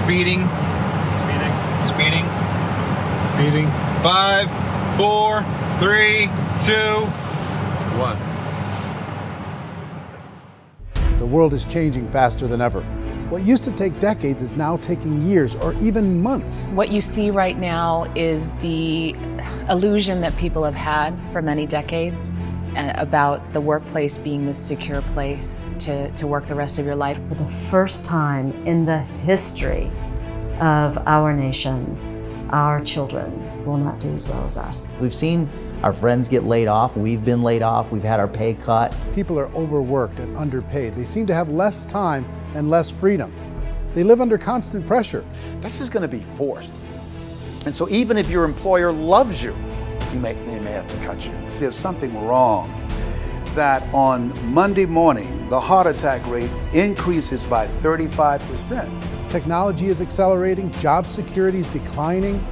Speeding. Speeding. Speeding. 5, 4, 3, 2, 1. The world is changing faster than ever. What used to take decades is now taking years or even months. What you see right now is the illusion that people have had for many decades about the workplace being this secure place to work the rest of your life. For the first time in the history of our nation, our children will not do as well as us. We've seen our friends get laid off, we've been laid off, we've had our pay cut. People are overworked and underpaid. They seem to have less time and less freedom. They live under constant pressure. This is going to be forced. And so even if your employer loves you, they may have to cut you. There's something wrong that on Monday morning, the heart attack rate increases by 35%. Technology is accelerating, job security is declining.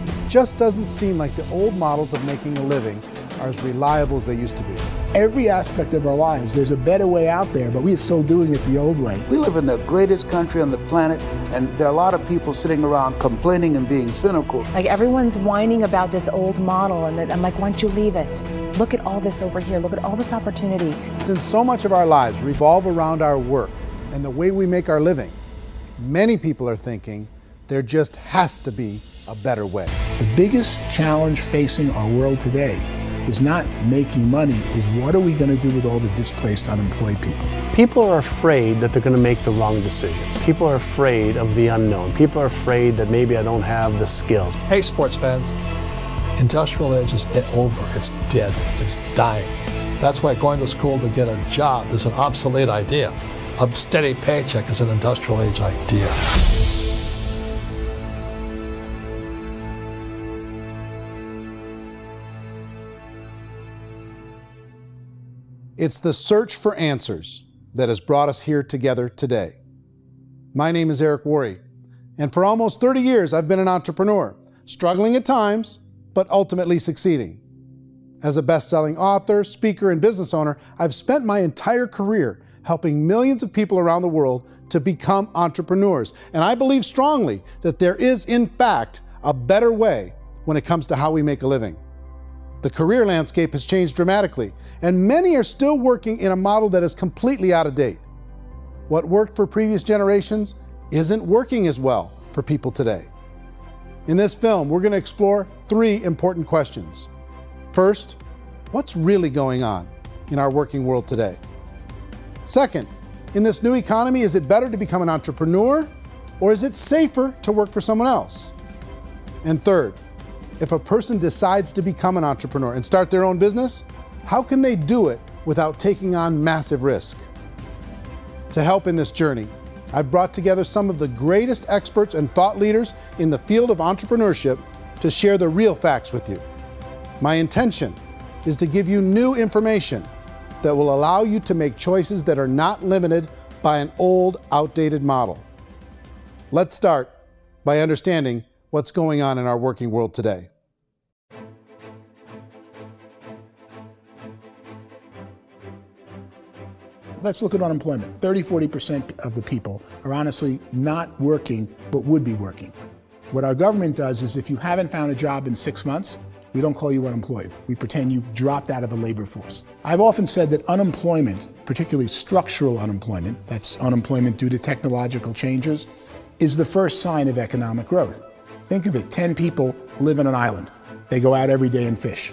It just doesn't seem like the old models of making a living are as reliable as they used to be. Every aspect of our lives, there's a better way out there, but we're still doing it the old way. We live in the greatest country on the planet, and there are a lot of people sitting around complaining and being cynical. Like everyone's whining about this old model, and I'm like, why don't you leave it? Look at all this over here, look at all this opportunity. Since so much of our lives revolve around our work and the way we make our living, many people are thinking there just has to be a better way. The biggest challenge facing our world today is not making money, is what are we going to do with all the displaced, unemployed people? People are afraid that they're going to make the wrong decision. People are afraid of the unknown. People are afraid that maybe I don't have the skills. Hey, sports fans. Industrial age is over. It's dead. It's dying. That's why going to school to get a job is an obsolete idea. A steady paycheck is an industrial age idea. It's the search for answers that has brought us here together today. My name is Eric Worre, and for almost 30 years I've been an entrepreneur, struggling at times, but ultimately succeeding. As a best-selling author, speaker, and business owner, I've spent my entire career helping millions of people around the world to become entrepreneurs. And I believe strongly that there is, in fact, a better way when it comes to how we make a living. The career landscape has changed dramatically, and many are still working in a model that is completely out of date. What worked for previous generations isn't working as well for people today. In this film, we're going to explore 3 important questions. First, what's really going on in our working world today? Second, in this new economy, is it better to become an entrepreneur, or is it safer to work for someone else? And third, if a person decides to become an entrepreneur and start their own business, how can they do it without taking on massive risk? To help in this journey, I've brought together some of the greatest experts and thought leaders in the field of entrepreneurship to share the real facts with you. My intention is to give you new information that will allow you to make choices that are not limited by an old, outdated model. Let's start by understanding what's going on in our working world today. Let's look at unemployment. 30–40% of the people are honestly not working, but would be working. What our government does is if you haven't found a job in 6 months, we don't call you unemployed. We pretend you dropped out of the labor force. I've often said that unemployment, particularly structural unemployment, that's unemployment due to technological changes, is the first sign of economic growth. Think of it, 10 people live on an island. They go out every day and fish.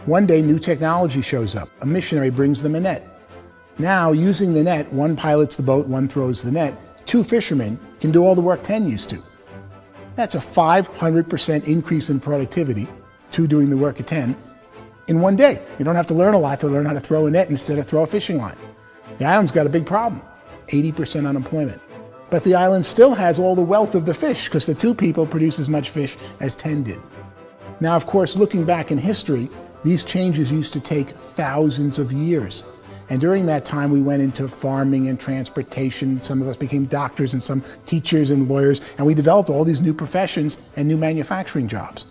One day, new technology shows up. A missionary brings them a net. Now, using the net, one pilots the boat, one throws the net. 2 fishermen can do all the work 10 used to. That's a 500% increase in productivity, 2 doing the work of 10, in one day. You don't have to learn a lot to learn how to throw a net instead of throw a fishing line. The island's got a big problem, 80% unemployment. But the island still has all the wealth of the fish because the 2 people produce as much fish as 10 did. Now, of course, looking back in history, these changes used to take thousands of years. And during that time, we went into farming and transportation. Some of us became doctors and some teachers and lawyers, and we developed all these new professions and new manufacturing jobs.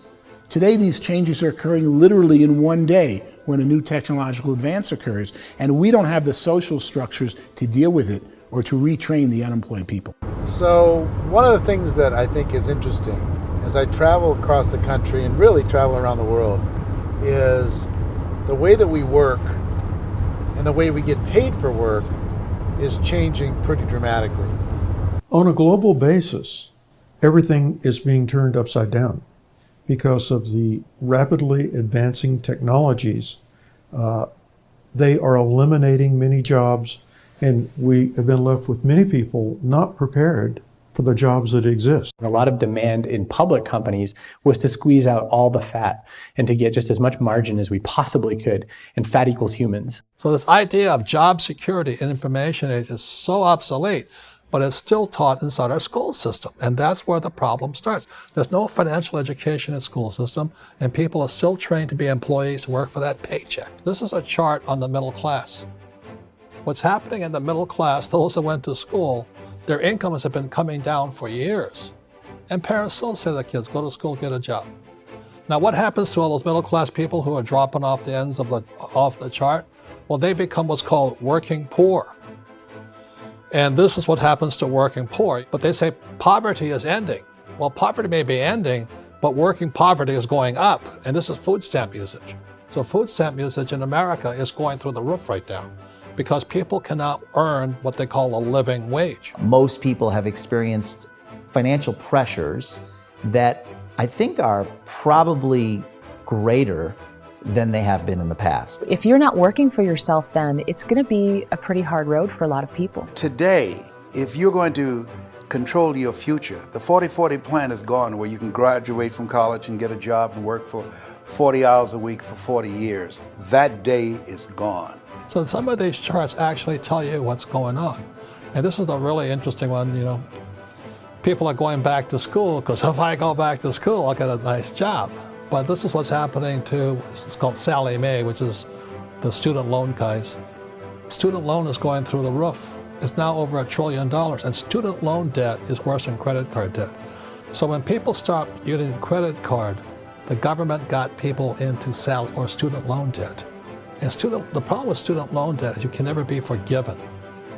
Today, these changes are occurring literally in one day when a new technological advance occurs, and we don't have the social structures to deal with it or to retrain the unemployed people. So one of the things that I think is interesting as I travel across the country and really travel around the world is the way that we work and the way we get paid for work is changing pretty dramatically. On a global basis, everything is being turned upside down because of the rapidly advancing technologies. They are eliminating many jobs, and we have been left with many people not prepared for the jobs that exist. A lot of demand in public companies was to squeeze out all the fat and to get just as much margin as we possibly could, and fat equals humans. So this idea of job security in information age is so obsolete, but it's still taught inside our school system, and that's where the problem starts. There's no financial education in the school system, and people are still trained to be employees to work for that paycheck. This is a chart on the middle class. What's happening in the middle class, those that went to school, their incomes have been coming down for years. And parents still say to their kids, go to school, get a job. Now what happens to all those middle class people who are dropping off the ends of the chart? Well, they become what's called working poor. And this is what happens to working poor. But they say poverty is ending. Well, poverty may be ending, but working poverty is going up. And this is food stamp usage. So food stamp usage in America is going through the roof right now, because people cannot earn what they call a living wage. Most people have experienced financial pressures that I think are probably greater than they have been in the past. If you're not working for yourself, then it's going to be a pretty hard road for a lot of people. Today, if you're going to control your future, the 40-40 plan is gone, where you can graduate from college and get a job and work for 40 hours a week for 40 years. That day is gone. So some of these charts actually tell you what's going on. And this is a really interesting one, you know. People are going back to school because if I go back to school, I'll get a nice job. But this is what's happening to, it's called Sallie Mae, which is the student loan guys. Student loan is going through the roof. It's now over $1 trillion, and student loan debt is worse than credit card debt. So when people stopped using credit card, the government got people into student loan debt. And the problem with student loan debt is you can never be forgiven.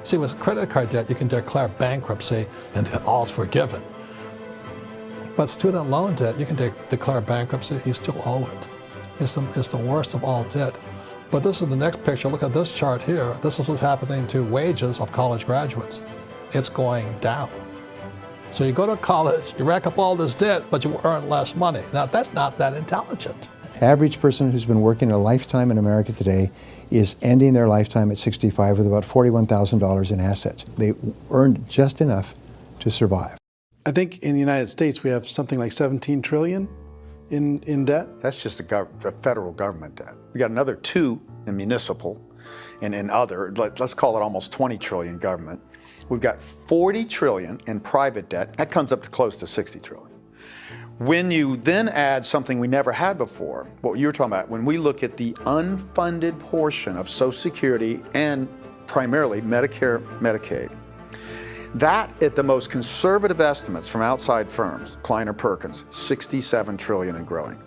See, with credit card debt, you can declare bankruptcy and all's forgiven. But student loan debt, you can declare bankruptcy, you still owe it. It's the worst of all debt. But this is the next picture. Look at this chart here. This is what's happening to wages of college graduates. It's going down. So you go to college, you rack up all this debt, but you earn less money. Now, that's not that intelligent. Average person who's been working a lifetime in America today is ending their lifetime at 65 with about $41,000 in assets. They earned just enough to survive. I think in the United States we have something like 17 trillion in debt. That's just the federal government debt. We got another 2 in municipal and in other, let's call it almost 20 trillion government. We've got 40 trillion in private debt. That comes up to close to 60 trillion. When you then add something we never had before, what you were talking about, when we look at the unfunded portion of Social Security and primarily Medicare, Medicaid, that, at the most conservative estimates from outside firms, Kleiner Perkins, 67 trillion and growing.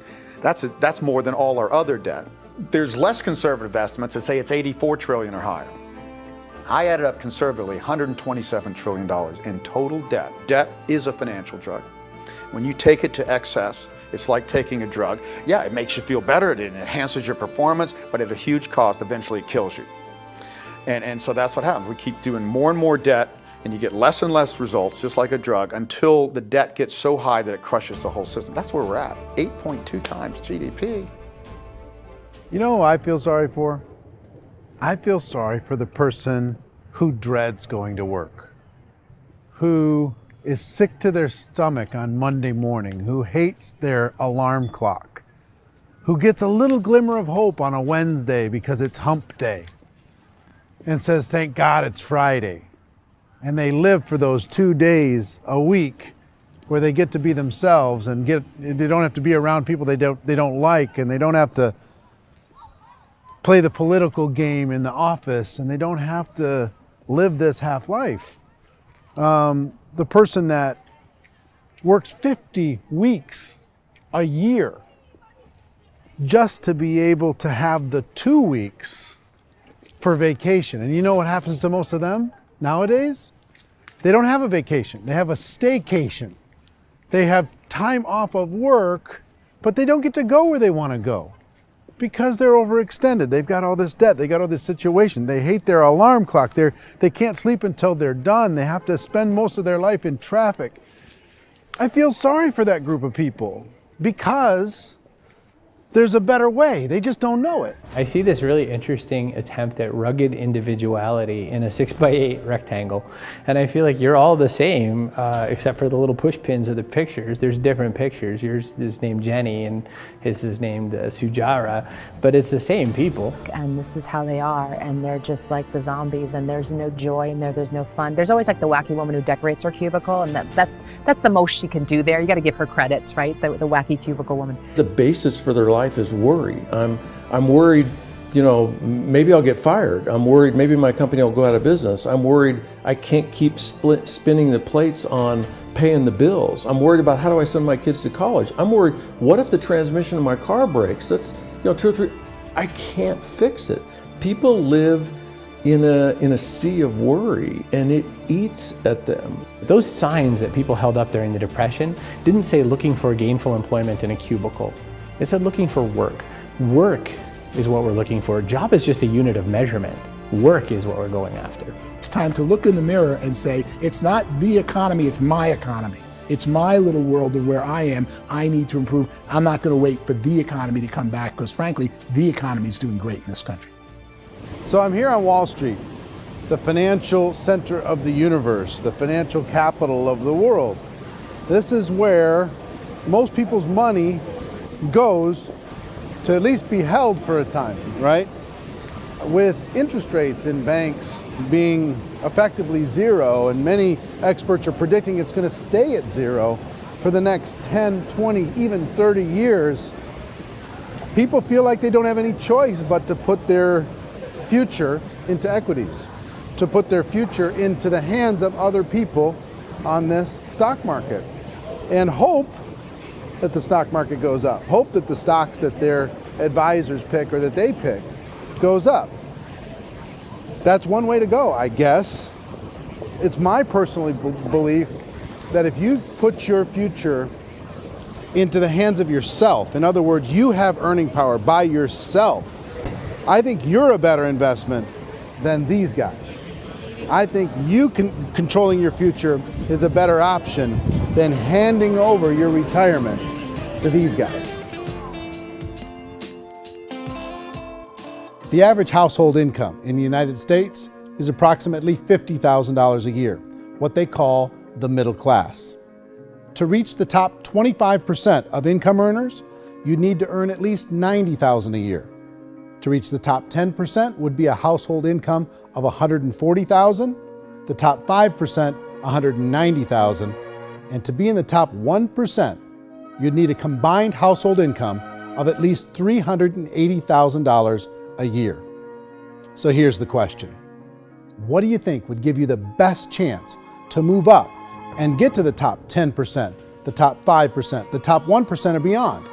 That's more than all our other debt. There's less conservative estimates that say it's 84 trillion or higher. I added up conservatively $127 trillion in total debt. Debt is a financial drug. When you take it to excess, it's like taking a drug. Yeah, it makes you feel better, it enhances your performance, but at a huge cost, eventually it kills you. And so that's what happens. We keep doing more and more debt, and you get less and less results, just like a drug, until the debt gets so high that it crushes the whole system. That's where we're at, 8.2 times GDP. You know who I feel sorry for? I feel sorry for the person who dreads going to work, who is sick to their stomach on Monday morning, who hates their alarm clock, who gets a little glimmer of hope on a Wednesday because it's hump day and says, thank God it's Friday. And they live for those 2 days a week where they get to be themselves and they don't have to be around people they don't like, and they don't have to play the political game in the office, and they don't have to live this half life. The person that works 50 weeks a year just to be able to have the 2 weeks for vacation. And you know what happens to most of them nowadays? They don't have a vacation. They have a staycation. They have time off of work, but they don't get to go where they want to go because they're overextended. They've got all this debt. They got all this situation. They hate their alarm clock. They can't sleep until they're done. They have to spend most of their life in traffic. I feel sorry for that group of people because there's a better way. They just don't know it. I see this really interesting attempt at rugged individuality in a 6x8 rectangle. And I feel like you're all the same, except for the little push pins of the pictures. There's different pictures. Yours is named Jenny and his is named Sujara, but it's the same people. And this is how they are, and they're just like the zombies, and there's no joy in there, there's no fun. There's always like the wacky woman who decorates her cubicle, and that's the most she can do there. You got to give her credits, right? The wacky cubicle woman. The basis for their life is worry. I'm worried, you know, maybe I'll get fired. I'm worried maybe my company will go out of business. I'm worried I can't keep spinning the plates on paying the bills. I'm worried about how do I send my kids to college. I'm worried, what if the transmission of my car breaks? That's, you know, 2 or 3, I can't fix it. People live in a sea of worry, and it eats at them. Those signs that people held up during the Depression didn't say looking for gainful employment in a cubicle. It said looking for work. Work is what we're looking for. Job is just a unit of measurement. Work is what we're going after. It's time to look in the mirror and say, it's not the economy, it's my economy. It's my little world of where I am. I need to improve. I'm not going to wait for the economy to come back because frankly, the economy is doing great in this country. So I'm here on Wall Street, the financial center of the universe, the financial capital of the world. This is where most people's money goes to at least be held for a time, right? With interest rates in banks being effectively zero, and many experts are predicting it's going to stay at zero for the next 10, 20, even 30 years, people feel like they don't have any choice but to put their future into equities, to put their future into the hands of other people on this stock market, and hope that the stock market goes up, hope that the stocks that their advisors pick or that they pick goes up. That's one way to go, I guess. It's my personal belief that if you put your future into the hands of yourself, in other words, you have earning power by yourself, I think you're a better investment than these guys. I think you controlling your future is a better option than handing over your retirement to these guys. The average household income in the United States is approximately $50,000 a year, what they call the middle class. To reach the top 25% of income earners, you'd need to earn at least $90,000 a year. To reach the top 10% would be a household income of $140,000, the top 5%, $190,000, and to be in the top 1%, you'd need a combined household income of at least $380,000 a year. So here's the question. What do you think would give you the best chance to move up and get to the top 10%, the top 5%, the top 1% or beyond?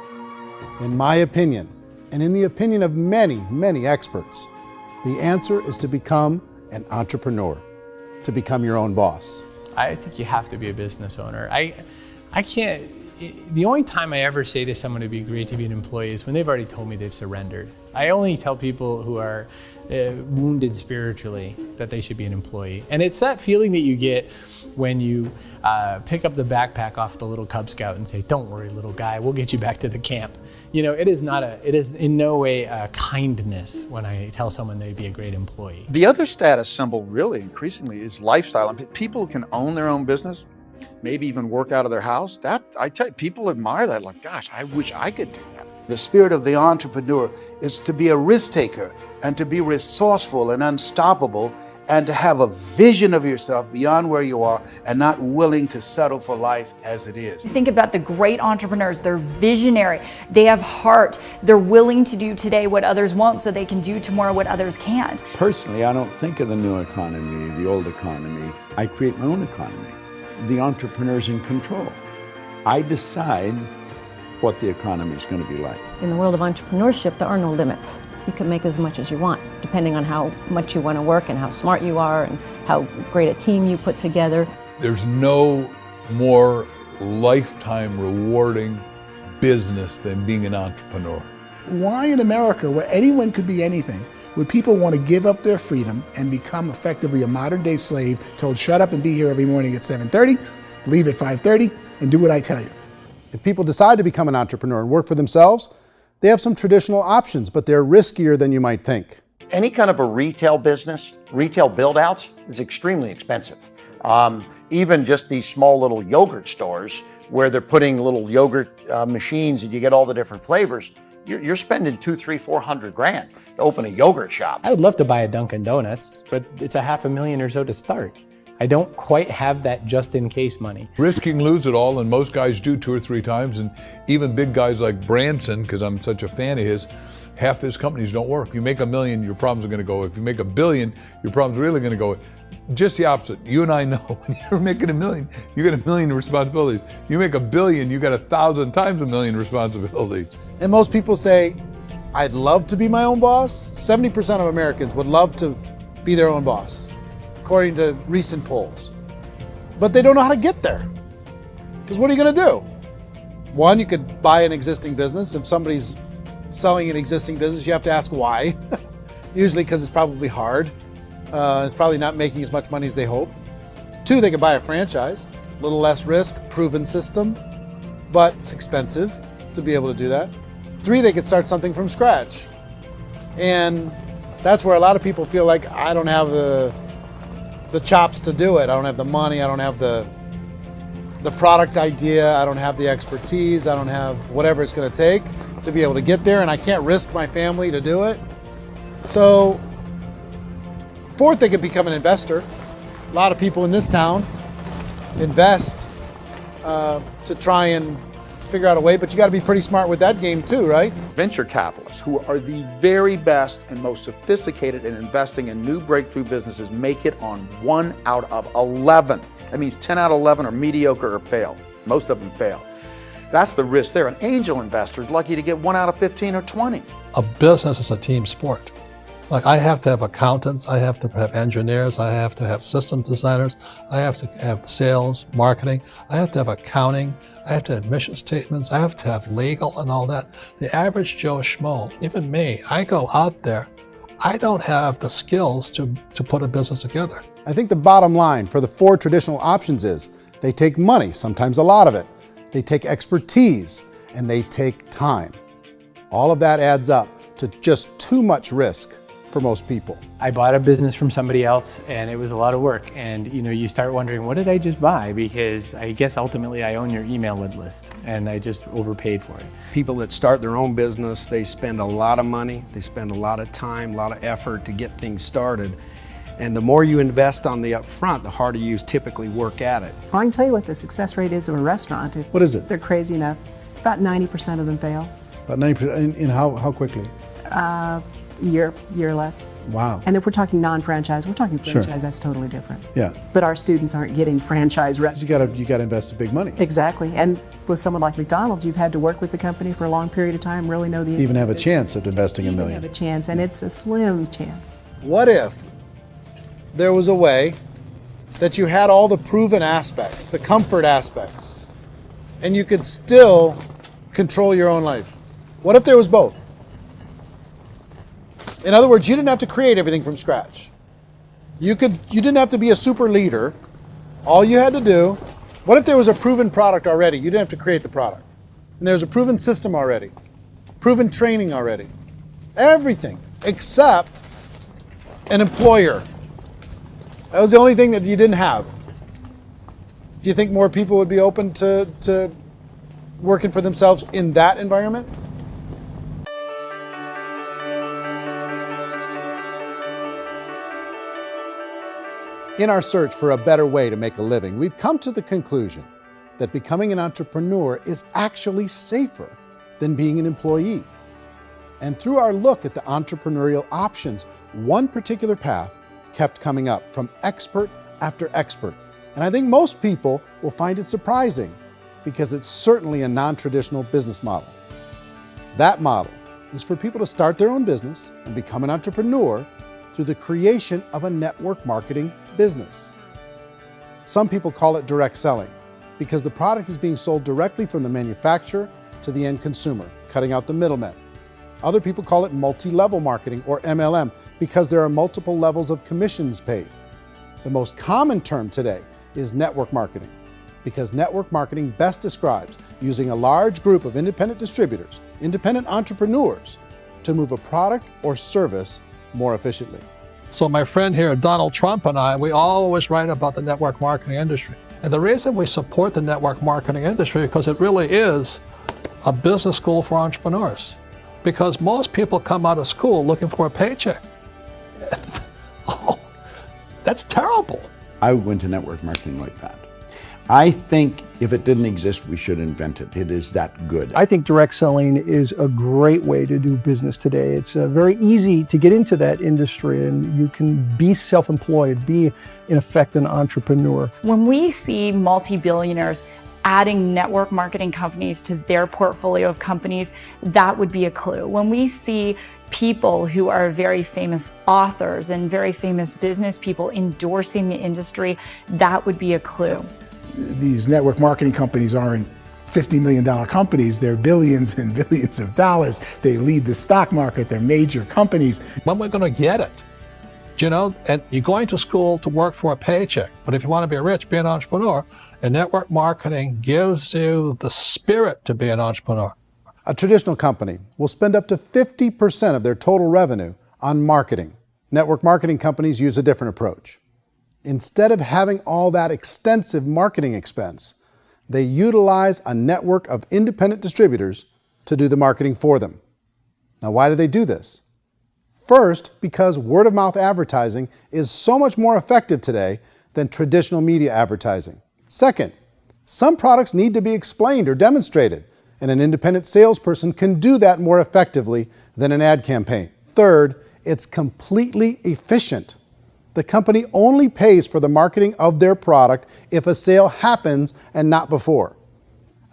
In my opinion, and in the opinion of many, many experts, the answer is to become an entrepreneur, to become your own boss. I think you have to be a business owner. I can't, the only time I ever say to someone it'd be great to be an employee is when they've already told me they've surrendered. I only tell people who are wounded spiritually that they should be an employee. And it's that feeling that you get when you pick up the backpack off the little Cub Scout and say, "Don't worry, little guy, we'll get you back to the camp." You know, it is in no way a kindness when I tell someone they'd be a great employee. The other status symbol really increasingly is lifestyle. I mean, people can own their own business, maybe even work out of their house. That, I tell you, people admire that, like, gosh, I wish I could do that. The spirit of the entrepreneur is to be a risk taker and to be resourceful and unstoppable and to have a vision of yourself beyond where you are and not willing to settle for life as it is. Think about the great entrepreneurs. They're visionary. They have heart. They're willing to do today what others won't so they can do tomorrow what others can't. Personally, I don't think of the new economy, the old economy. I create my own economy. The entrepreneur's in control. I decide what the economy is going to be like. In the world of entrepreneurship, there are no limits. You can make as much as you want, depending on how much you want to work and how smart you are and how great a team you put together. There's no more lifetime rewarding business than being an entrepreneur. Why in America, where anyone could be anything, would people want to give up their freedom and become effectively a modern-day slave, told shut up and be here every morning at 7:30, leave at 5:30, and do what I tell you? If people decide to become an entrepreneur and work for themselves, they have some traditional options, but they're riskier than you might think. Any kind of a retail business, retail build-outs, is extremely expensive. Even just these small little yogurt stores where they're putting little yogurt machines and you get all the different flavors, you're spending $200,000, $300,000, $400,000 to open a yogurt shop. I would love to buy a Dunkin' Donuts, but it's $500,000 or so to start. I don't quite have that just in case money. Risk you can lose it all, and most guys do 2 or 3 times, and even big guys like Branson, because I'm such a fan of his, half his companies don't work. If you make $1 million, your problems are going to go. If you make $1 billion, your problems are really going to go. Just the opposite. You and I know when you're making $1 million, you got $1 million responsibilities. You make $1 billion, you got 1,000 times $1 million responsibilities. And most people say, I'd love to be my own boss. 70% of Americans would love to be their own boss, according to recent polls. But they don't know how to get there. Because what are you going to do? One, you could buy an existing business. If somebody's selling an existing business, you have to ask why. Usually because it's probably hard. It's probably not making as much money as they hope. 2, they could buy a franchise. A little less risk, proven system, but it's expensive to be able to do that. 3, they could start something from scratch. And that's where a lot of people feel like, I don't have the chops to do it. I don't have the money. I don't have the product idea. I don't have the expertise. I don't have whatever it's going to take to be able to get there, and I can't risk my family to do it. So, 4th, they could become an investor. A lot of people in this town invest to try and figure out a way, but you got to be pretty smart with that game too, right? Venture capitalists, who are the very best and most sophisticated in investing in new breakthrough businesses, make it on 1 out of 11. That means 10 out of 11 are mediocre or fail. Most of them fail. That's the risk there. An angel investor is lucky to get 1 out of 15 or 20. A business is a team sport. Like, I have to have accountants, I have to have engineers, I have to have system designers, I have to have sales, marketing, I have to have accounting, I have to have mission statements, I have to have legal and all that. The average Joe Schmo, even me, I go out there, I don't have the skills to put a business together. I think the bottom line for the 4 traditional options is they take money, sometimes a lot of it. They take expertise, and they take time. All of that adds up to just too much risk for most people. I bought a business from somebody else and it was a lot of work. And you start wondering, what did I just buy? Because I guess ultimately I own your email list and I just overpaid for it. People that start their own business, they spend a lot of money, they spend a lot of time, a lot of effort to get things started. And the more you invest on the upfront, the harder you typically work at it. Well, I can tell you what the success rate is of a restaurant. What is it? They're crazy enough. About 90% of them fail. About 90%, in how quickly? Year or less. Wow. And if we're talking non-franchise, we're talking franchise, Sure. That's totally different. Yeah. But our students aren't getting franchise restaurants. You got to invest the big money. Exactly. And with someone like McDonald's, you've had to work with the company for a long period of time, really know the To even have a business. chance at investing $1 Even million. have a chance, and it's a slim chance. What if there was a way that you had all the proven aspects, the comfort aspects, and you could still control your own life? What if there was both? In other words, you didn't have to create everything from scratch. You didn't have to be a super leader. All you had to do, what if there was a proven product already? You didn't have to create the product. And there's a proven system already, proven training already. Everything except an employer. That was the only thing that you didn't have. Do you think more people would be open to working for themselves in that environment? In our search for a better way to make a living, we've come to the conclusion that becoming an entrepreneur is actually safer than being an employee. And through our look at the entrepreneurial options, one particular path kept coming up from expert after expert. And I think most people will find it surprising because it's certainly a non-traditional business model. That model is for people to start their own business and become an entrepreneur through the creation of a network marketing business. Some people call it direct selling because the product is being sold directly from the manufacturer to the end consumer, cutting out the middlemen. Other people call it multi-level marketing, or MLM, because there are multiple levels of commissions paid. The most common term today is network marketing, because network marketing best describes using a large group of independent distributors, independent entrepreneurs, to move a product or service more efficiently. So my friend here, Donald Trump, and I, we always write about the network marketing industry. And the reason we support the network marketing industry is because it really is a business school for entrepreneurs. Because most people come out of school looking for a paycheck. Oh, that's terrible. I went to network marketing like that. I think if it didn't exist, we should invent it. It is that good. I think direct selling is a great way to do business today. It's very easy to get into that industry, and you can be self-employed, be in effect an entrepreneur. When we see multi-billionaires adding network marketing companies to their portfolio of companies, that would be a clue. When we see people who are very famous authors and very famous business people endorsing the industry, that would be a clue. These network marketing companies aren't $50 million companies, they're billions and billions of dollars. They lead the stock market, they're major companies. When we're going to get it? You know, and you're going to school to work for a paycheck, but if you want to be rich, be an entrepreneur, and network marketing gives you the spirit to be an entrepreneur. A traditional company will spend up to 50% of their total revenue on marketing. Network marketing companies use a different approach. Instead of having all that extensive marketing expense, they utilize a network of independent distributors to do the marketing for them. Now, why do they do this? First, because word-of-mouth advertising is so much more effective today than traditional media advertising. Second, some products need to be explained or demonstrated, and an independent salesperson can do that more effectively than an ad campaign. Third, it's completely efficient. The company only pays for the marketing of their product if a sale happens and not before.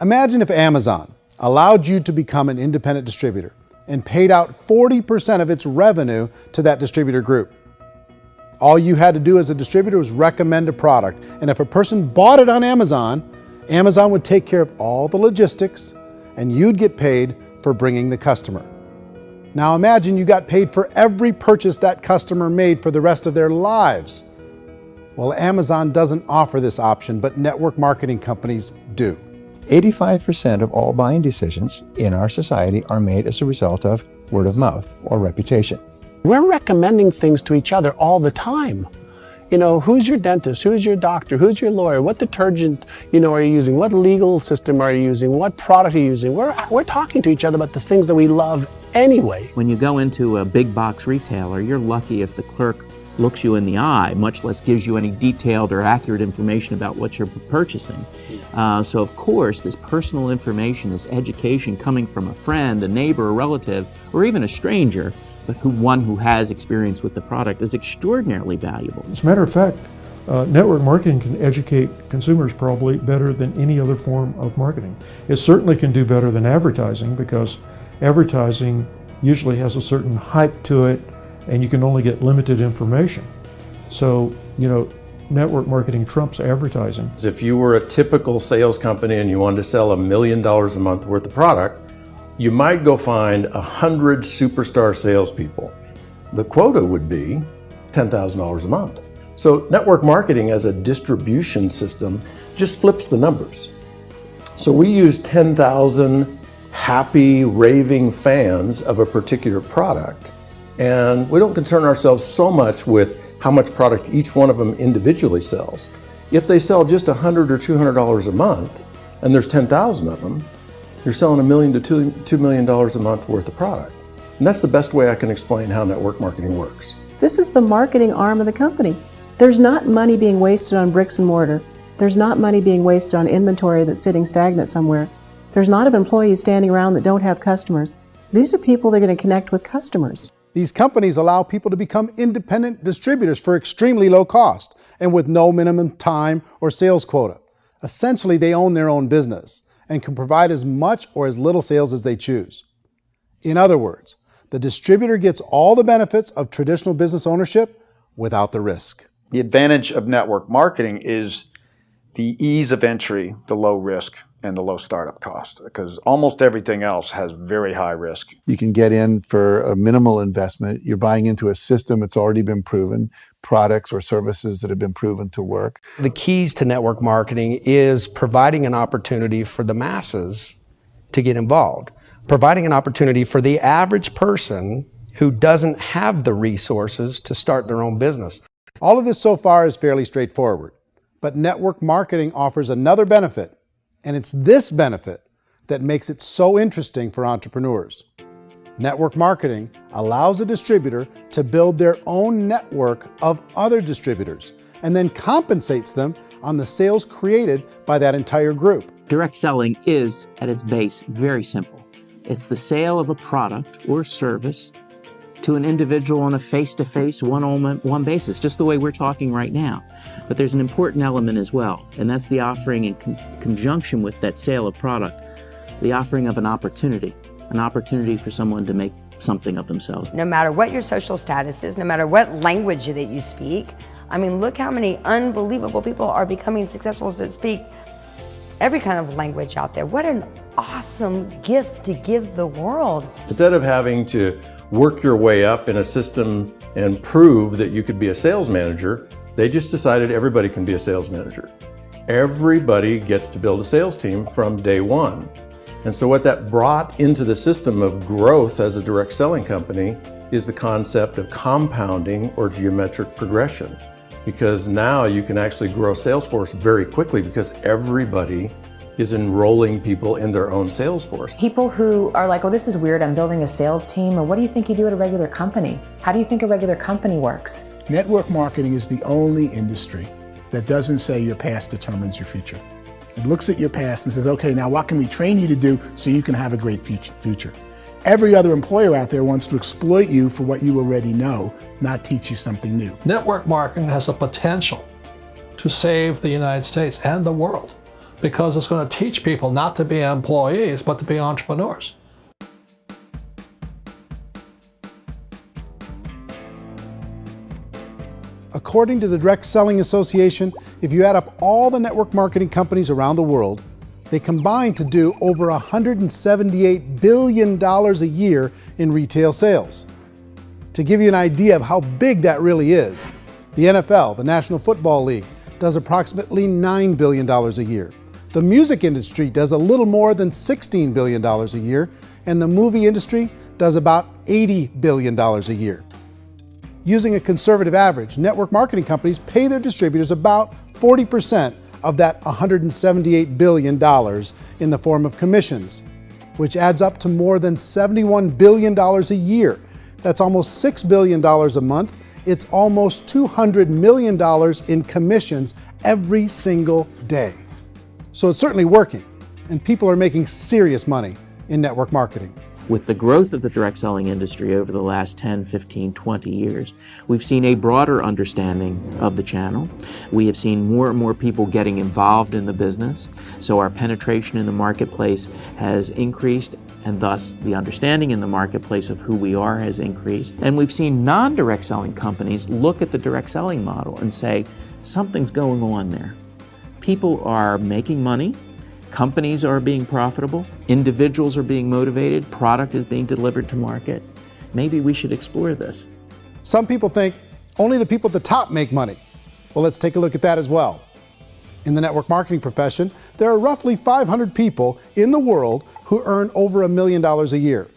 Imagine if Amazon allowed you to become an independent distributor and paid out 40% of its revenue to that distributor group. All you had to do as a distributor was recommend a product, and if a person bought it on Amazon, Amazon would take care of all the logistics and you'd get paid for bringing the customer. Now imagine you got paid for every purchase that customer made for the rest of their lives. Well, Amazon doesn't offer this option, but network marketing companies do. 85% of all buying decisions in our society are made as a result of word of mouth or reputation. We're recommending things to each other all the time. You know, who's your dentist? Who's your doctor? Who's your lawyer? What detergent, are you using? What legal system are you using? What product are you using? We're talking to each other about the things that we love anyway. When you go into a big box retailer, you're lucky if the clerk looks you in the eye, much less gives you any detailed or accurate information about what you're purchasing. So of course, this personal information, this education coming from a friend, a neighbor, a relative, or even a stranger, but one who has experience with the product is extraordinarily valuable. As a matter of fact, network marketing can educate consumers probably better than any other form of marketing. It certainly can do better than advertising, because advertising usually has a certain hype to it and you can only get limited information. So, network marketing trumps advertising. If you were a typical sales company and you wanted to sell $1 million a month worth of product, you might go find 100 superstar salespeople. The quota would be $10,000 a month. So network marketing as a distribution system just flips the numbers. So we use 10,000 happy, raving fans of a particular product, and we don't concern ourselves so much with how much product each one of them individually sells. If they sell just $100 or $200 a month, and there's 10,000 of them, you're selling $1 million to $2 million a month worth of product. And that's the best way I can explain how network marketing works. This is the marketing arm of the company. There's not money being wasted on bricks and mortar. There's not money being wasted on inventory that's sitting stagnant somewhere. There's not of employees standing around that don't have customers. These are people that are going to connect with customers. These companies allow people to become independent distributors for extremely low cost and with no minimum time or sales quota. Essentially, they own their own business and can provide as much or as little sales as they choose. In other words, the distributor gets all the benefits of traditional business ownership without the risk. The advantage of network marketing is the ease of entry, the low risk, and the low startup cost, because almost everything else has very high risk. You can get in for a minimal investment. You're buying into a system that's already been proven, products or services that have been proven to work. The keys to network marketing is providing an opportunity for the masses to get involved, providing an opportunity for the average person who doesn't have the resources to start their own business. All of this so far is fairly straightforward, but network marketing offers another benefit, and it's this benefit that makes it so interesting for entrepreneurs. Network marketing allows a distributor to build their own network of other distributors and then compensates them on the sales created by that entire group. Direct selling is, at its base, very simple. It's the sale of a product or service to an individual on a face-to-face, one-on-one basis, just the way we're talking right now. But there's an important element as well, and that's the offering in conjunction with that sale of product, the offering of an opportunity for someone to make something of themselves. No matter what your social status is, no matter what language that you speak, I mean, look how many unbelievable people are becoming successful that speak every kind of language out there. What an awesome gift to give the world. Instead of having to work your way up in a system and prove that you could be a sales manager, they just decided everybody can be a sales manager. Everybody gets to build a sales team from day one. And so what that brought into the system of growth as a direct selling company is the concept of compounding or geometric progression. Because now you can actually grow a sales force very quickly because everybody is enrolling people in their own sales force. People who are like, oh, this is weird, I'm building a sales team, or what do you think you do at a regular company? How do you think a regular company works? Network marketing is the only industry that doesn't say your past determines your future. It looks at your past and says, okay, now what can we train you to do so you can have a great future? Every other employer out there wants to exploit you for what you already know, not teach you something new. Network marketing has the potential to save the United States and the world because it's going to teach people not to be employees, but to be entrepreneurs. According to the Direct Selling Association, if you add up all the network marketing companies around the world, they combine to do over $178 billion a year in retail sales. To give you an idea of how big that really is, the NFL, the National Football League, does approximately $9 billion a year. The music industry does a little more than $16 billion a year, and the movie industry does about $80 billion a year. Using a conservative average, network marketing companies pay their distributors about 40% of that $178 billion in the form of commissions, which adds up to more than $71 billion a year. That's almost $6 billion a month. It's almost $200 million in commissions every single day. So it's certainly working, and people are making serious money in network marketing. With the growth of the direct selling industry over the last 10, 15, 20 years, we've seen a broader understanding of the channel. We have seen more and more people getting involved in the business, so our penetration in the marketplace has increased, and thus the understanding in the marketplace of who we are has increased. And we've seen non-direct selling companies look at the direct selling model and say, something's going on there. People are making money, companies are being profitable, individuals are being motivated, product is being delivered to market. Maybe we should explore this. Some people think only the people at the top make money. Well, let's take a look at that as well. In the network marketing profession, there are roughly 500 people in the world who earn over $1 million a year.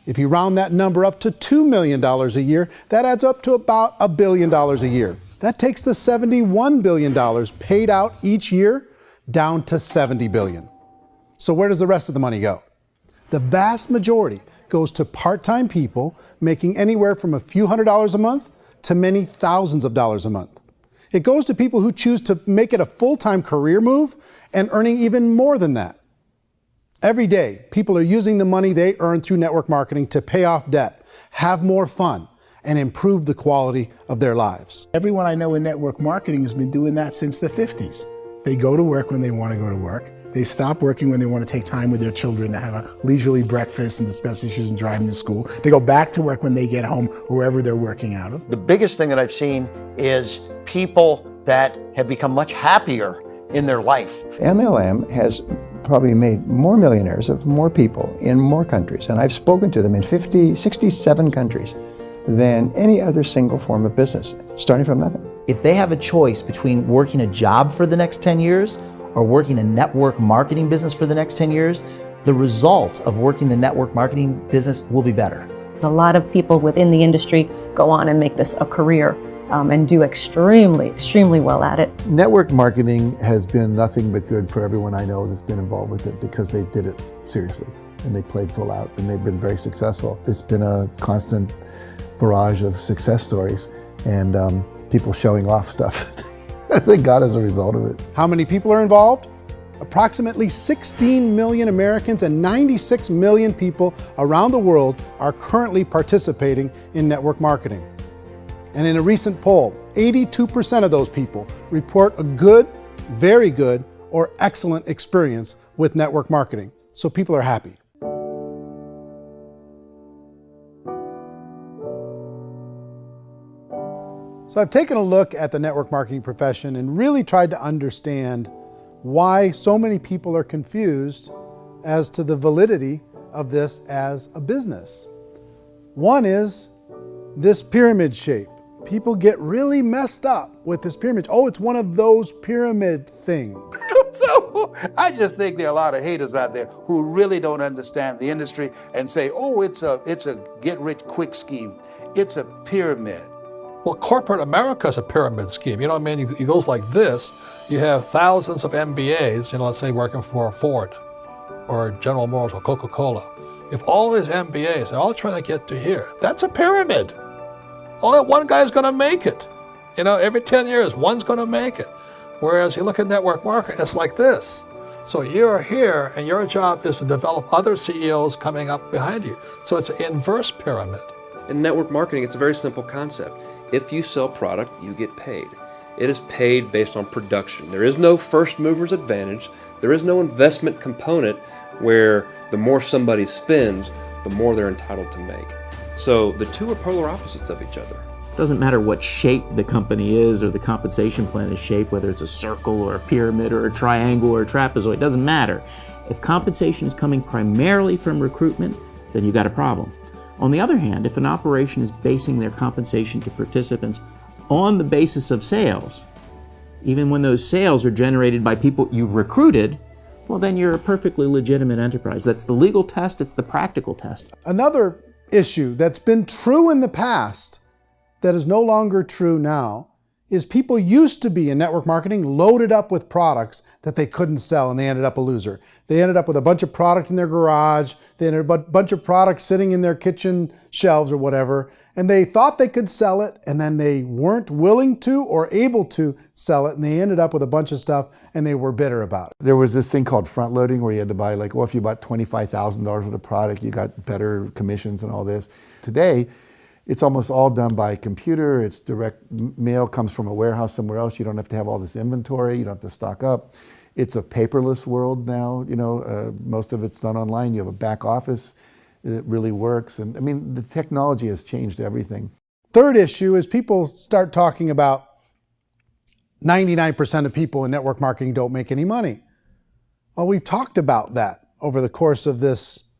If you round that number up to $2 million a year, that adds up to about $1 billion a year. That takes the $71 billion paid out each year down to $70 billion. So where does the rest of the money go? The vast majority goes to part-time people making anywhere from a few $100s a month to many thousands of dollars a month. It goes to people who choose to make it a full-time career move and earning even more than that. Every day, people are using the money they earn through network marketing to pay off debt, have more fun, and improve the quality of their lives. Everyone I know in network marketing has been doing that since the 50s. They go to work when they want to go to work. They stop working when they want to take time with their children to have a leisurely breakfast and discuss issues and drive them to school. They go back to work when they get home, wherever they're working out of. The biggest thing that I've seen is people that have become much happier in their life. MLM has probably made more millionaires of more people in more countries, and I've spoken to them in 67 countries, than any other single form of business, starting from nothing. If they have a choice between working a job for the next 10 years or working a network marketing business for the next 10 years, the result of working the network marketing business will be better. A lot of people within the industry go on and make this a career and do extremely well at it. Network marketing has been nothing but good for everyone I know that's been involved with it because they did it seriously and they played full out and they've been very successful. It's been a constant barrage of success stories and people showing off stuff that they got as a result of it. How many people are involved? Approximately 16 million Americans and 96 million people around the world are currently participating in network marketing. And in a recent poll, 82% of those people report a good, very good, or excellent experience with network marketing. So people are happy. So I've taken a look at the network marketing profession and really tried to understand why so many people are confused as to the validity of this as a business. One is this pyramid shape. People get really messed up with this pyramid. Oh, it's one of those pyramid things. So I just think there are a lot of haters out there who really don't understand the industry and say, oh, it's a get-rich-quick scheme. It's a pyramid. Well, corporate America is a pyramid scheme. You know what I mean? It goes like this. You have thousands of MBAs, let's say working for Ford or General Motors or Coca-Cola. If all these MBAs, they're all trying to get to here, that's a pyramid. Only one guy's going to make it. Every 10 years, one's going to make it. Whereas you look at network marketing, it's like this. So you're here, and your job is to develop other CEOs coming up behind you. So it's an inverse pyramid. In network marketing, it's a very simple concept. If you sell product, you get paid. It is paid based on production. There is no first mover's advantage. There is no investment component where the more somebody spends, the more they're entitled to make. So the two are polar opposites of each other. It doesn't matter what shape the company is or the compensation plan is shaped, whether it's a circle or a pyramid or a triangle or a trapezoid, it doesn't matter. If compensation is coming primarily from recruitment, then you got a problem. On the other hand, if an operation is basing their compensation to participants on the basis of sales, even when those sales are generated by people you've recruited, well, then you're a perfectly legitimate enterprise. That's the legal test, it's the practical test. Another issue that's been true in the past that is no longer true now is people used to be in network marketing loaded up with products that they couldn't sell and they ended up a loser. They ended up with a bunch of product in their garage, they ended up with a bunch of products sitting in their kitchen shelves or whatever, and they thought they could sell it and then they weren't willing to or able to sell it and they ended up with a bunch of stuff and they were bitter about it. There was this thing called front loading where you had to buy if you bought $25,000 worth of product, you got better commissions and all this. Today, it's almost all done by computer. It's direct mail comes from a warehouse somewhere else. You don't have to have all this inventory. You don't have to stock up. It's a paperless world now. Most of it's done online. You have a back office. It really works. And the technology has changed everything. Third issue is people start talking about 99% of people in network marketing don't make any money. Well, we've talked about that over the course of this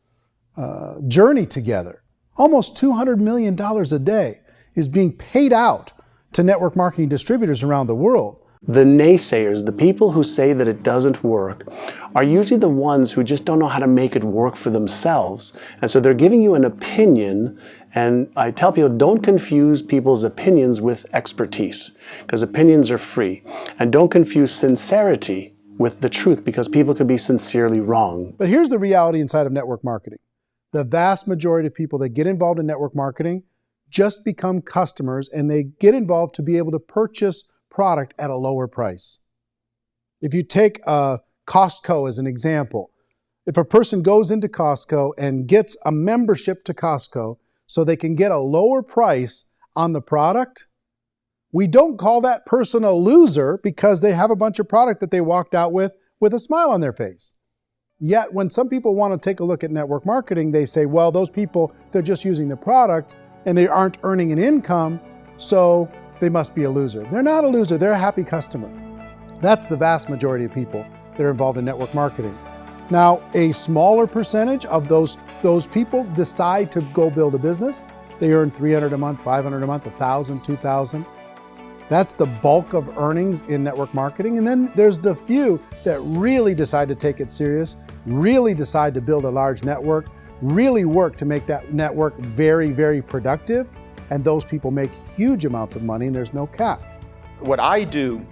journey together. Almost $200 million a day is being paid out to network marketing distributors around the world. The naysayers, the people who say that it doesn't work, are usually the ones who just don't know how to make it work for themselves. And so they're giving you an opinion, and I tell people, don't confuse people's opinions with expertise, because opinions are free. And don't confuse sincerity with the truth, because people can be sincerely wrong. But here's the reality inside of network marketing. The vast majority of people that get involved in network marketing just become customers and they get involved to be able to purchase product at a lower price. If you take Costco as an example, if a person goes into Costco and gets a membership to Costco so they can get a lower price on the product, we don't call that person a loser because they have a bunch of product that they walked out with a smile on their face. Yet when some people want to take a look at network marketing, they say, well, those people, they're just using the product and they aren't earning an income, so they must be a loser. They're not a loser, they're a happy customer. That's the vast majority of people that are involved in network marketing. Now, a smaller percentage of those people decide to go build a business. They earn $300 a month, $500 a month, $1,000, $2,000. That's the bulk of earnings in network marketing. And then there's the few that really decide to take it serious, really decide to build a large network, really work to make that network very, very productive. And those people make huge amounts of money and there's no cap. What I do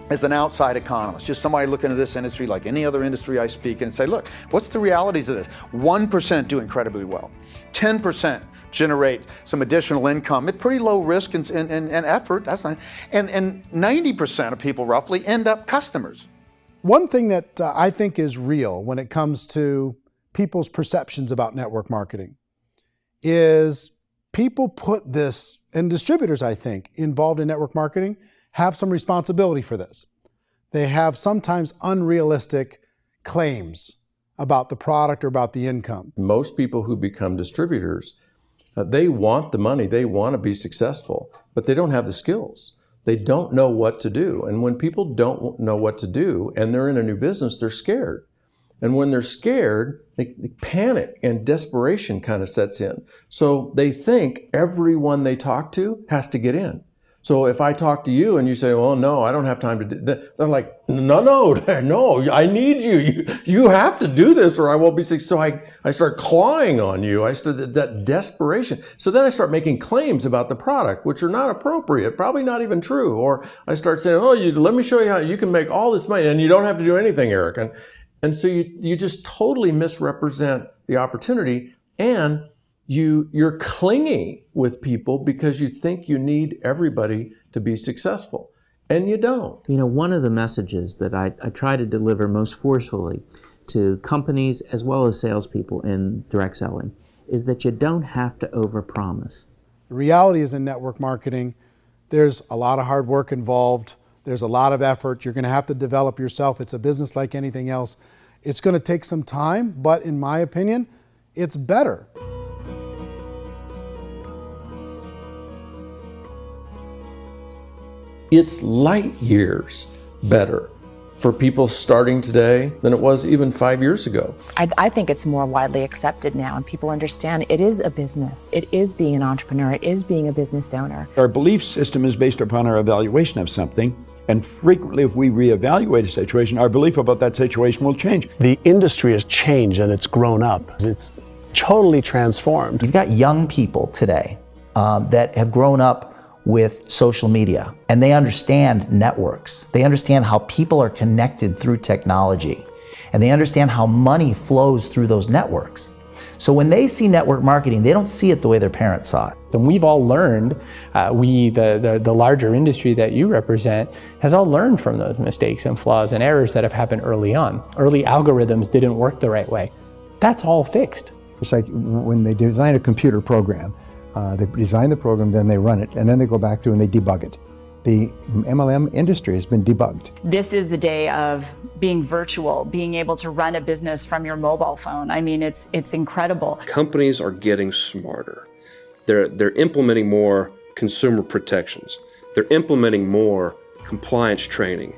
as an outside economist, just somebody looking at this industry like any other industry I speak and say, look, what's the realities of this? 1% do incredibly well. 10% generate some additional income at pretty low risk and effort. That's not, and 90% of people roughly end up customers. One thing that I think is real when it comes to people's perceptions about network marketing is people put this, and distributors, I think, involved in network marketing have some responsibility for this. They have sometimes unrealistic claims about the product or about the income. Most people who become distributors, they want the money, they want to be successful, but they don't have the skills. They don't know what to do. And when people don't know what to do and they're in a new business, they're scared. And when they're scared, they panic and desperation kind of sets in. So they think everyone they talk to has to get in. So if I talk to you and you say, well, no, I don't have time to do that, they're like, no, I need you. You have to do this or I won't be successful. So I start clawing on you. I start that desperation. So then I start making claims about the product, which are not appropriate, probably not even true. Or I start saying, oh, let me show you how you can make all this money and you don't have to do anything, Eric. And so you just totally misrepresent the opportunity, and you're clingy with people because you think you need everybody to be successful, and you don't. You know, one of the messages that I try to deliver most forcefully to companies as well as salespeople in direct selling is that you don't have to overpromise. The reality is in network marketing, there's a lot of hard work involved. There's a lot of effort. You're going to have to develop yourself. It's a business like anything else. It's going to take some time, but in my opinion, it's better. It's light years better for people starting today than it was even 5 years ago. I think it's more widely accepted now, and people understand it is a business. It is being an entrepreneur. It is being a business owner. Our belief system is based upon our evaluation of something. And frequently, if we reevaluate a situation, our belief about that situation will change. The industry has changed and it's grown up. It's totally transformed. You've got young people today that have grown up with social media, and they understand networks. They understand how people are connected through technology, and they understand how money flows through those networks. So when they see network marketing, they don't see it the way their parents saw it. And we've all learned, the larger industry that you represent, has all learned from those mistakes and flaws and errors that have happened early on. Early algorithms didn't work the right way. That's all fixed. It's like when they design a computer program, they design the program, then they run it, and then they go back through and they debug it. The MLM industry has been debugged. This is the day of being virtual, being able to run a business from your mobile phone. I mean, it's incredible. Companies are getting smarter. They're implementing more consumer protections. They're implementing more compliance training.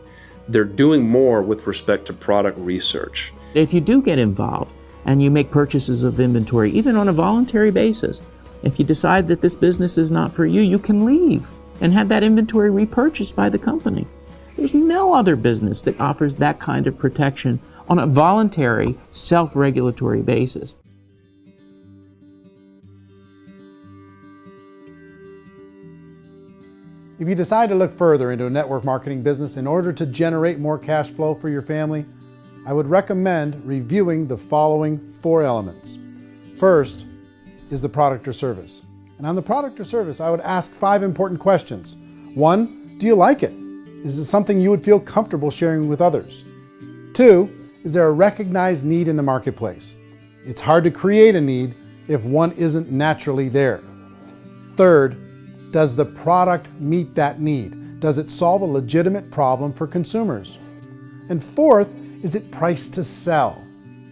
They're doing more with respect to product research. If you do get involved and you make purchases of inventory, even on a voluntary basis, if you decide that this business is not for you, you can leave and have that inventory repurchased by the company. There's no other business that offers that kind of protection on a voluntary, self-regulatory basis. If you decide to look further into a network marketing business in order to generate more cash flow for your family, I would recommend reviewing the following 4 elements. First is the product or service. And on the product or service, I would ask 5 important questions. 1, do you like it? Is it something you would feel comfortable sharing with others? 2, is there a recognized need in the marketplace? It's hard to create a need if one isn't naturally there. 3rd, does the product meet that need? Does it solve a legitimate problem for consumers? And 4th, is it priced to sell?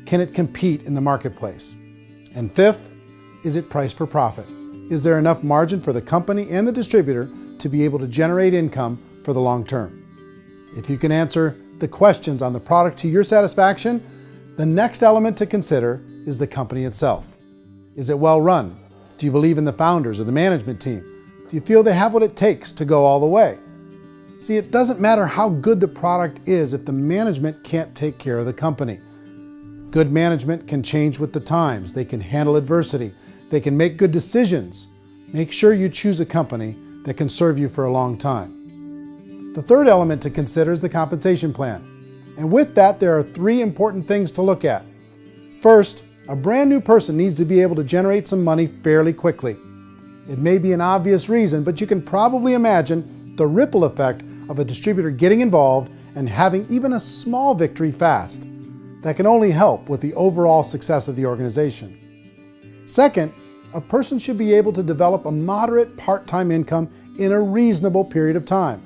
Can it compete in the marketplace? And 5th, is it priced for profit? Is there enough margin for the company and the distributor to be able to generate income for the long term? If you can answer the questions on the product to your satisfaction, the next element to consider is the company itself. Is it well run? Do you believe in the founders or the management team? Do you feel they have what it takes to go all the way? See, it doesn't matter how good the product is if the management can't take care of the company. Good management can change with the times. They can handle adversity. They can make good decisions. Make sure you choose a company that can serve you for a long time. The third element to consider is the compensation plan. And with that, there are 3 important things to look at. First, a brand new person needs to be able to generate some money fairly quickly. It may be an obvious reason, but you can probably imagine the ripple effect of a distributor getting involved and having even a small victory fast. That can only help with the overall success of the organization. Second, a person should be able to develop a moderate part-time income in a reasonable period of time.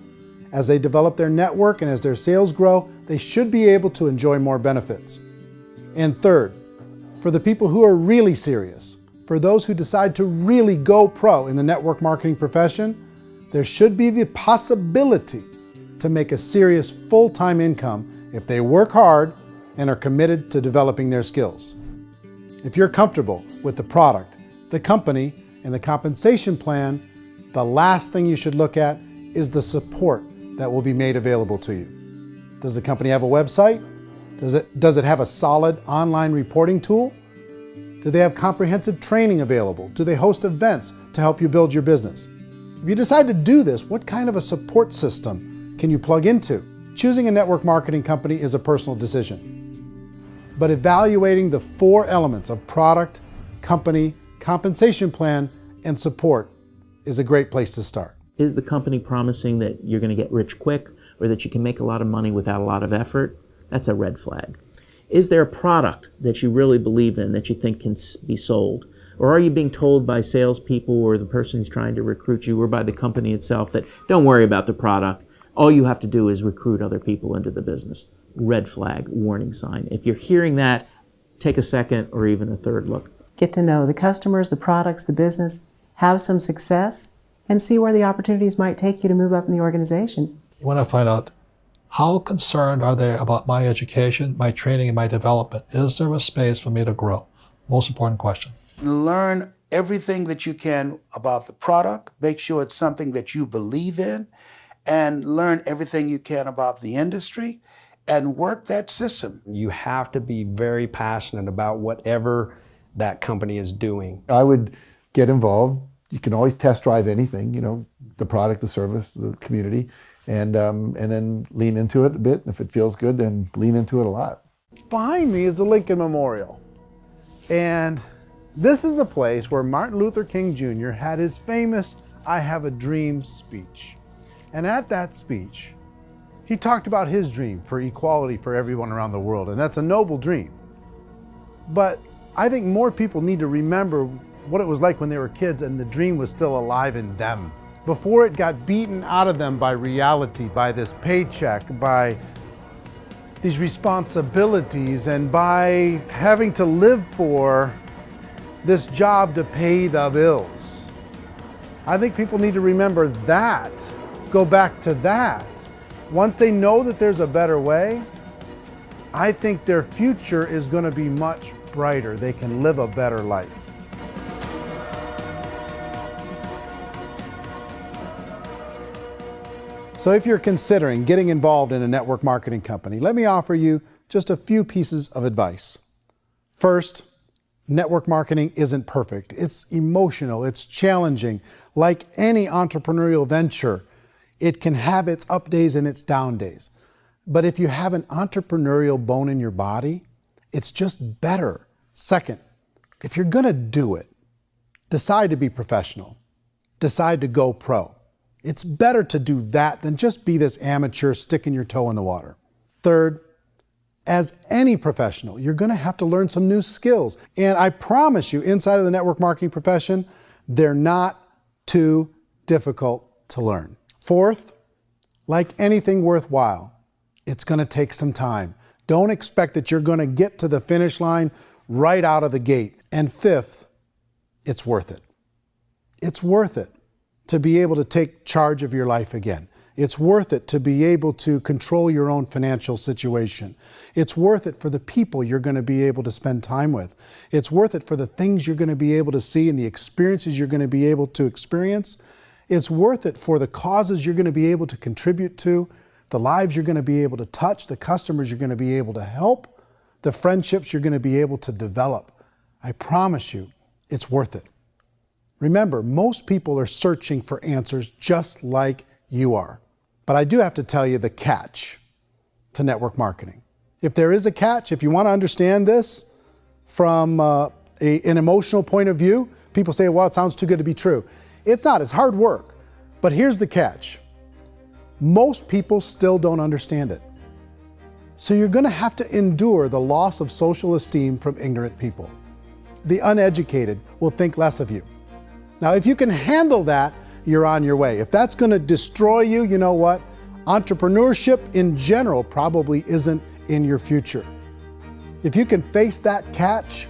As they develop their network and as their sales grow, they should be able to enjoy more benefits. And third, for the people who are really serious, for those who decide to really go pro in the network marketing profession, there should be the possibility to make a serious full-time income if they work hard and are committed to developing their skills. If you're comfortable with the product, the company, and the compensation plan, the last thing you should look at is the support that will be made available to you. Does the company have a website? Does it have a solid online reporting tool? Do they have comprehensive training available? Do they host events to help you build your business? If you decide to do this, what kind of a support system can you plug into? Choosing a network marketing company is a personal decision. But evaluating the 4 elements of product, company, compensation plan, and support is a great place to start. Is the company promising that you're going to get rich quick or that you can make a lot of money without a lot of effort? That's a red flag. Is there a product that you really believe in that you think can be sold? Or are you being told by salespeople or the person who's trying to recruit you or by the company itself that don't worry about the product, all you have to do is recruit other people into the business? Red flag, warning sign. If you're hearing that, take a second or even a third look. Get to know the customers, the products, the business, have some success, and see where the opportunities might take you to move up in the organization. You want to find out how concerned are they about my education, my training, and my development? Is there a space for me to grow? Most important question. Learn everything that you can about the product. Make sure it's something that you believe in, and learn everything you can about the industry and work that system. You have to be very passionate about whatever that company is doing. I would get involved. You can always test drive anything, you know, the product, the service, the community, and then lean into it a bit. If it feels good, then lean into it a lot. Behind me is the Lincoln Memorial. And this is a place where Martin Luther King Jr. had his famous "I Have a Dream" speech. And at that speech, he talked about his dream for equality for everyone around the world, and that's a noble dream. But I think more people need to remember what it was like when they were kids and the dream was still alive in them. Before it got beaten out of them by reality, by this paycheck, by these responsibilities, and by having to live for this job to pay the bills. I think people need to remember that, go back to that. Once they know that there's a better way, I think their future is going to be much brighter. They can live a better life. So if you're considering getting involved in a network marketing company, let me offer you just a few pieces of advice. First, network marketing isn't perfect. It's emotional, it's challenging. Like any entrepreneurial venture, it can have its up days and its down days. But if you have an entrepreneurial bone in your body, it's just better. Second, if you're gonna do it, decide to be professional. Decide to go pro. It's better to do that than just be this amateur sticking your toe in the water. Third, as any professional, you're gonna have to learn some new skills. And I promise you, inside of the network marketing profession, they're not too difficult to learn. Fourth, like anything worthwhile, it's gonna take some time. Don't expect that you're gonna get to the finish line right out of the gate. And fifth, it's worth it. It's worth it to be able to take charge of your life again It's worth it to be able to control your own financial situation. It's worth it for the people you're going to be able to spend time with. It's worth it for the things you're going to be able to see and the experiences you're going to be able to experience. It's worth it for the causes you're going to be able to contribute to, the lives you're going to be able to touch, the customers you're going to be able to help, the friendships you're going to be able to develop. I promise you, it's worth it. Remember, most people are searching for answers just like you are. But I do have to tell you the catch to network marketing. If there is a catch, if you want to understand this from an emotional point of view, people say, well, it sounds too good to be true. It's not, it's hard work. But here's the catch. Most people still don't understand it. So you're going to have to endure the loss of social esteem from ignorant people. The uneducated will think less of you. Now, if you can handle that, you're on your way. If that's going to destroy you, you know what? Entrepreneurship in general probably isn't in your future. If you can face that catch,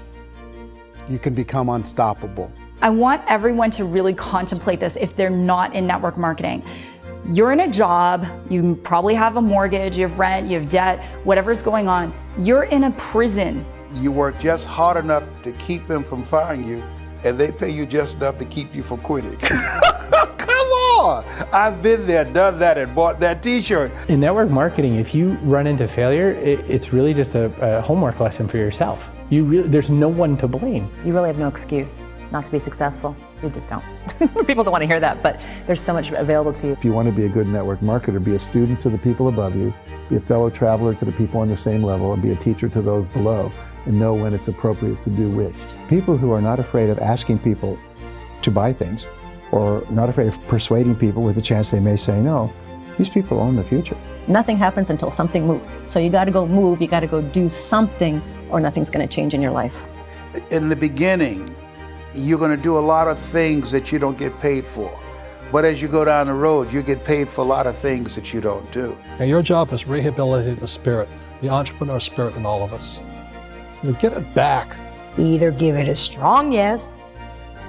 you can become unstoppable. I want everyone to really contemplate this if they're not in network marketing. You're in a job, you probably have a mortgage, you have rent, you have debt, whatever's going on. You're in a prison. You work just hard enough to keep them from firing you, and they pay you just enough to keep you from quitting. Come on! I've been there, done that, and bought that t-shirt. In network marketing, if you run into failure, it's really just a homework lesson for yourself. There's no one to blame. You really have no excuse not to be successful. You just don't. People don't want to hear that, but there's so much available to you. If you want to be a good network marketer, be a student to the people above you, be a fellow traveler to the people on the same level, and be a teacher to those below, and know when it's appropriate to do which. People who are not afraid of asking people to buy things, or not afraid of persuading people with a chance they may say no, these people own the future. Nothing happens until something moves. So you got to go move, you got to go do something, or nothing's going to change in your life. In the beginning, you're going to do a lot of things that you don't get paid for. But as you go down the road, you get paid for a lot of things that you don't do. And your job is rehabilitate the spirit, the entrepreneur spirit in all of us. Get it back. Either give it a strong yes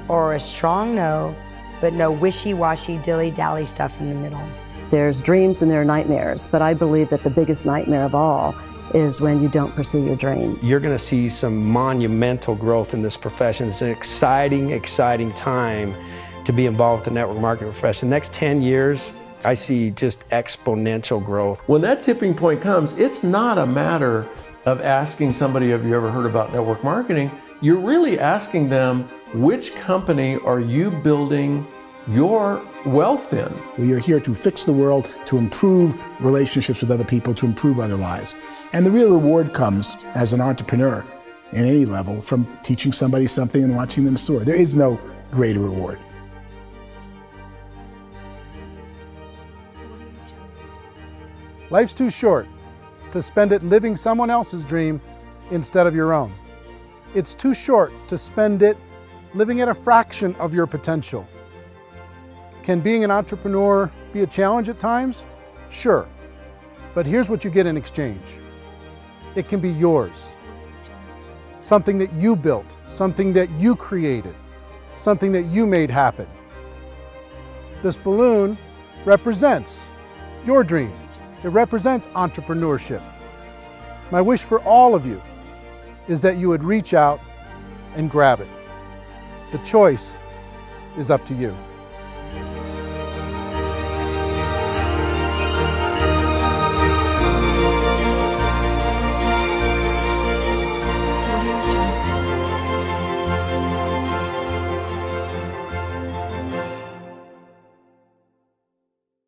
or a strong no, but no wishy-washy, dilly-dally stuff in the middle. There's dreams and there are nightmares, but I believe that the biggest nightmare of all is when you don't pursue your dream. You're going to see some monumental growth in this profession. It's an exciting, exciting time to be involved with the network marketing profession. The next 10 years, I see just exponential growth. When that tipping point comes, it's not a matter of asking somebody, have you ever heard about network marketing? You're really asking them, which company are you building your wealth in? We are here to fix the world, to improve relationships with other people, to improve other lives. And the real reward comes as an entrepreneur in any level from teaching somebody something and watching them soar. There is no greater reward. Life's too short to spend it living someone else's dream instead of your own. It's too short to spend it living at a fraction of your potential. Can being an entrepreneur be a challenge at times? Sure. But here's what you get in exchange. It can be yours. Something that you built, something that you created, something that you made happen. This balloon represents your dream. It represents entrepreneurship. My wish for all of you is that you would reach out and grab it. The choice is up to you.